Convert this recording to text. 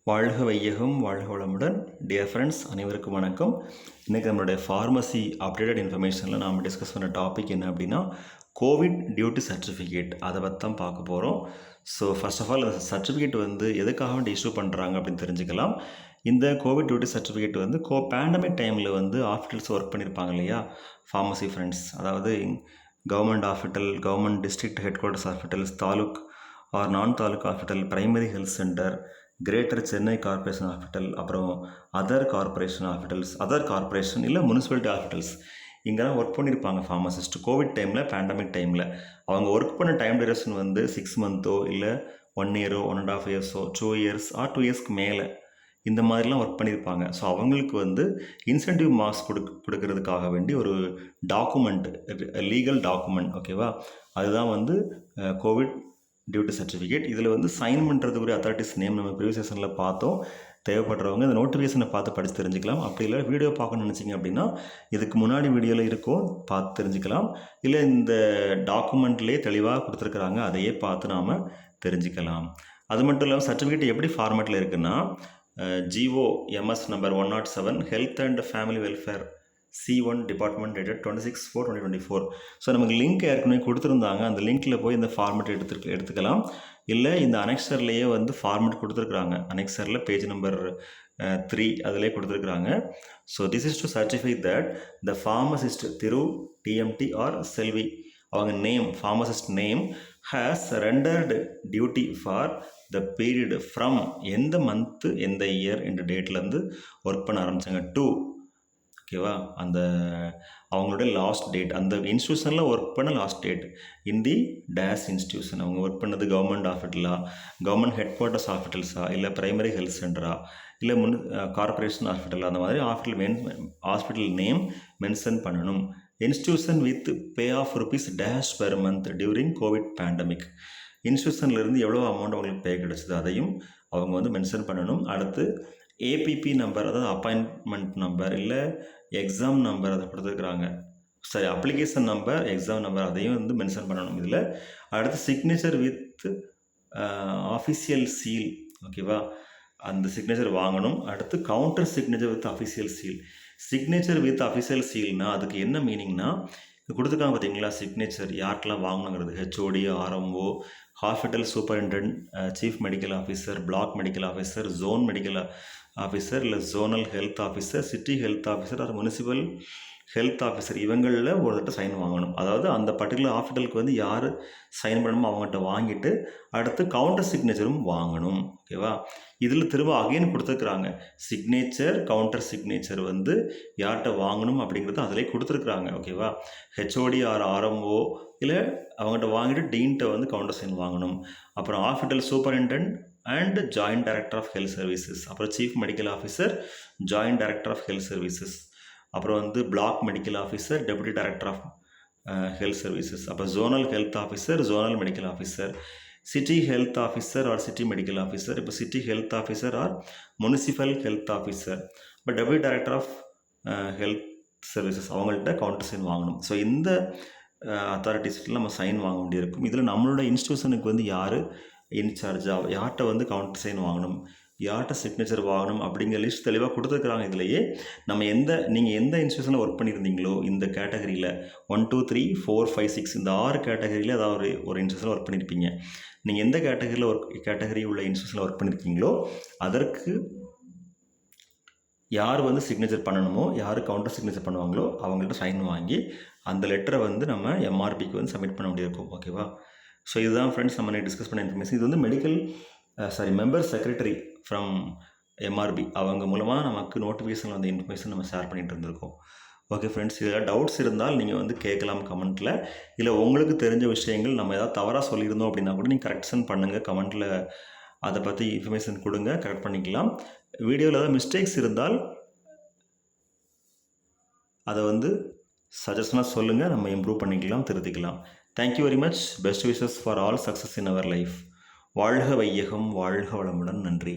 வாழ்க வையகம் வாழ்க வளமுடன். டியர் ஃப்ரெண்ட்ஸ், அனைவருக்கும் வணக்கம். இன்றைக்கி நம்மளுடைய ஃபார்மசி அப்டேட்டட் இன்ஃபர்மேஷனில் நாம் டிஸ்கஸ் பண்ண டாபிக் என்ன அப்படின்னா, கோவிட் டியூட்டி சர்டிஃபிகேட். அதை பற்றி தான் பார்க்க போகிறோம். ஸோ ஃபர்ஸ்ட் ஆஃப் ஆல், அந்த சர்டிஃபிகேட் வந்து எதுக்காக வேண்டி இஷ்யூ பண்ணுறாங்க அப்படின்னு தெரிஞ்சுக்கலாம். இந்த கோவிட் டியூட்டி சர்டிஃபிகேட் வந்து பேண்டமிக் டைமில் வந்து ஹாஸ்பிட்டல்ஸ் ஒர்க் பண்ணியிருப்பாங்க இல்லையா, ஃபார்மசி ஃப்ரெண்ட்ஸ். அதாவது government hospital, government district head quarters hospitals, taluk or non taluk hospital, primary health centre, greater Chennai corporation hospital, அப்புறம் அதர் கார்ப்பரேஷன் இல்லை முனிசிபாலிட்டி ஹாஸ்பிட்டல்ஸ், இங்கெல்லாம் ஒர்க் பண்ணியிருப்பாங்க ஃபார்மசிஸ்ட். கோவிட் டைமில், பேண்டமிக் டைமில் அவங்க ஒர்க் பண்ண டைம் டியூரேஷன் வந்து 6 மந்த்தோ இல்லை 1 இயரோ 1.5 இயர்ஸோ 2 இயர்ஸ் ஆர் 2 இயர்ஸ்க்கு மேலே இந்த மாதிரிலாம் ஒர்க் பண்ணியிருப்பாங்க. ஸோ அவங்களுக்கு வந்து இன்சென்டிவ் மார்க்ஸ் கொடுக்கறதுக்காக வேண்டி ஒரு டாக்குமெண்ட், லீகல் டாக்குமெண்ட், ஓகேவா, அதுதான் வந்து கோவிட் டியூட்டி சர்டிஃபிகேட். இதில் வந்து சைன் பண்ணுறதுக்குரிய அத்தாரிட்டிஸ் நேம் நம்ம ப்ரீவியஸ் செஷனில் பார்த்தோம். தேவைப்படுறவங்க இந்த நோட்டிஃபிகேஷனை பார்த்து படித்து தெரிஞ்சுக்கலாம். அப்படி இல்லை வீடியோ பார்க்கணும்னு நினச்சிங்க அப்படின்னா இதுக்கு முன்னாடி வீடியோவில் இருக்கும், பார்த்து தெரிஞ்சுக்கலாம். இல்லை இந்த டாக்குமெண்ட்லேயே தெளிவாக கொடுத்துருக்குறாங்க, அதையே பார்த்து நாம் தெரிஞ்சுக்கலாம். அது மட்டும் இல்லாமல் சர்டிஃபிகேட் எப்படி ஃபார்மேட்டில் இருக்குன்னா, GO MS number 107 health and family welfare C1 department dated 26/4/2024. So நமக்கு லிங்க் ஏற்கனவே கொடுத்துருந்தாங்க. அந்த லிங்க்கில் போய் இந்த ஃபார்மெட் எடுத்துக்கலாம். இல்லை இந்த அனெக்சர்லேயே வந்து ஃபார்மெட் கொடுத்துருக்குறாங்க. அனெக்சரில் பேஜ் நம்பர் 3 அதிலே கொடுத்துருக்குறாங்க. So this is to certify that the pharmacist Thiru TMT R Selvi, அவங்க name, pharmacist name has rendered duty for the period from எந்த மந்த்து எந்த இயர் என்ற டேட்லேருந்து ஒர்க் பண்ண ஆரம்பித்தாங்க டு, ஓகேவா, அந்த அவங்களோட லாஸ்ட் டேட், அந்த இன்ஸ்டியூஷனில் ஒர்க் பண்ண last date in the days இன்ஸ்டியூஷன். அவங்க ஒர்க் பண்ணது கவர்மெண்ட் ஹாஸ்பிட்டலா, கவர்மெண்ட் ஹெட் குவார்ட்டர்ஸ் ஹாஸ்பிட்டல்ஸா, இல்லை பிரைமரி ஹெல்த் சென்டரா, இல்லை கார்பரேஷன் ஹாஸ்பிட்டல், அந்த மாதிரி ஹாஸ்பிட்டல் நேம் மென்ஷன் பண்ணணும். Institution with pay of rupees dash per month during covid pandemic. இன்ஸ்டியூஷன்லேருந்து எவ்வளோ அமௌண்ட் அவங்களுக்கு பே கிடச்சிது அதையும் அவங்க வந்து மென்ஷன் பண்ணணும். அடுத்து APP நம்பர், அதாவது அப்பாயின்மெண்ட் நம்பர் இல்லை எக்ஸாம் நம்பர், அதை கொடுத்துருக்குறாங்க. சரி, அப்ளிகேஷன் நம்பர், எக்ஸாம் நம்பர், அதையும் வந்து மென்ஷன் பண்ணணும் இதில். அடுத்து சிக்னேச்சர் வித் ஆஃபிஷியல் சீல், ஓகேவா, அந்த சிக்னேச்சர் வாங்கணும். அடுத்து counter signature with official seal. Signature with official சீல்னா அதுக்கு என்ன மீனிங்னா, கொடுத்துருக்காங்க பார்த்தீங்களா, சிக்னேச்சர் யார்க்கெல்லாம் வாங்கணுங்கிறது, HOD, RMO, hospital superintendent, chief medical officer, block medical officer, zone medical officer, இல்லை zonal health officer, city health officer or municipal health officer, இவங்களில் ஒருத்தட்ட சைன் வாங்கணும். அதாவது அந்த பர்டிகுலர் ஹாஸ்பிட்டலுக்கு வந்து யார் சைன் பண்ணணுமோ அவங்ககிட்ட வாங்கிட்டு அடுத்து கவுண்டர் சிக்னேச்சரும் வாங்கணும், ஓகேவா. இதில் திரும்ப அகைன் கொடுத்துருக்குறாங்க, சிக்னேச்சர், கவுண்டர் சிக்னேச்சர் வந்து யார்கிட்ட வாங்கணும் அப்படிங்கிறது அதிலே கொடுத்துருக்குறாங்க, ஓகேவா. HOD ஆர் RMO இல்லை அவங்ககிட்ட வாங்கிட்டு டீன்கிட்ட வந்து கவுண்டர் சைன் வாங்கணும். அப்புறம் hospital superintendent and joint director of health services, அப்புறம் chief medical officer, joint director of health services, அப்புறம் வந்து block medical officer, deputy director of health services, அப்புறம் zonal health officer, zonal medical officer, city health officer or city medical officer, இப்போ city health officer or municipal health officer, இப்போ deputy director of health services, அவங்கள்ட்ட counter sign வாங்கணும். So இந்த அத்தாரிட்டிஸ்ல நம்ம sign வாங்க வேண்டியிருக்கும். இதில் நம்மளோட இன்ஸ்டியூஷனுக்கு வந்து யார் இன்சார்ஜாக, யார்கிட்ட வந்து கவுண்டர் சைன் வாங்கணும், யார்கிட்ட சிக்னேச்சர் வாங்கணும் அப்படிங்கிற லிஸ்ட் தெளிவாக கொடுத்துருக்குறாங்க. இதுலேயே நம்ம நீங்கள் எந்த இன்ஸ்டியூஷனில் ஒர்க் பண்ணியிருந்தீங்களோ இந்த கேட்டகரியில் 1 2 3 4 5 6 இந்த 6 கேட்டகரியில் ஏதாவது ஒரு இன்ஸ்டியூஷனில் ஒர்க் பண்ணியிருப்பீங்க. நீங்கள் எந்த கேட்டகரி உள்ள இன்ஸ்டியூஷனில் ஒர்க் பண்ணியிருக்கீங்களோ அதற்கு யார் வந்து சிக்னேச்சர் பண்ணணுமோ, யார் கவுண்டர் சிக்னேச்சர் பண்ணுவாங்களோ அவங்கள்ட்ட சைன் வாங்கி அந்த லெட்டரை வந்து நம்ம MRBக்கு வந்து சப்மிட் பண்ண வேண்டியிருக்கும், ஓகேவா. ஸோ இதுதான் ஃப்ரெண்ட்ஸ் நம்ம டிஸ்கஸ் பண்ண இன்ஃபர்மேஷன். இது வந்து மெம்பர் செக்ரட்டரி ஃப்ரம் MRB அவங்க மூலமாக நமக்கு நோட்டிஃபிகேஷன் வந்த இன்ஃபர்மேஷன் நம்ம ஷேர் பண்ணிகிட்டு இருந்திருக்கோம். ஓகே ஃப்ரெண்ட்ஸ், இதில் டவுட்ஸ் இருந்தால் நீங்கள் வந்து கேட்கலாம் கமெண்ட்டில். இல்லை உங்களுக்கு தெரிஞ்ச விஷயங்கள் நம்ம ஏதாவது தவறாக சொல்லியிருந்தோம் அப்படின்னா கூட நீங்கள் கரெக்ஷன் பண்ணுங்கள் கமெண்ட்டில், அதை பற்றி இன்ஃபர்மேஷன் கொடுங்க, கரெக்ட் பண்ணிக்கலாம். வீடியோவில் ஏதாவது மிஸ்டேக்ஸ் இருந்தால் அதை வந்து சஜஷனாக சொல்லுங்கள், நம்ம இம்ப்ரூவ் பண்ணிக்கலாம், திருத்திக்கலாம். Thank you very much. Best wishes for all success in our life. வாழ்க வையகம் வாழ்க வளமுடன். நன்றி.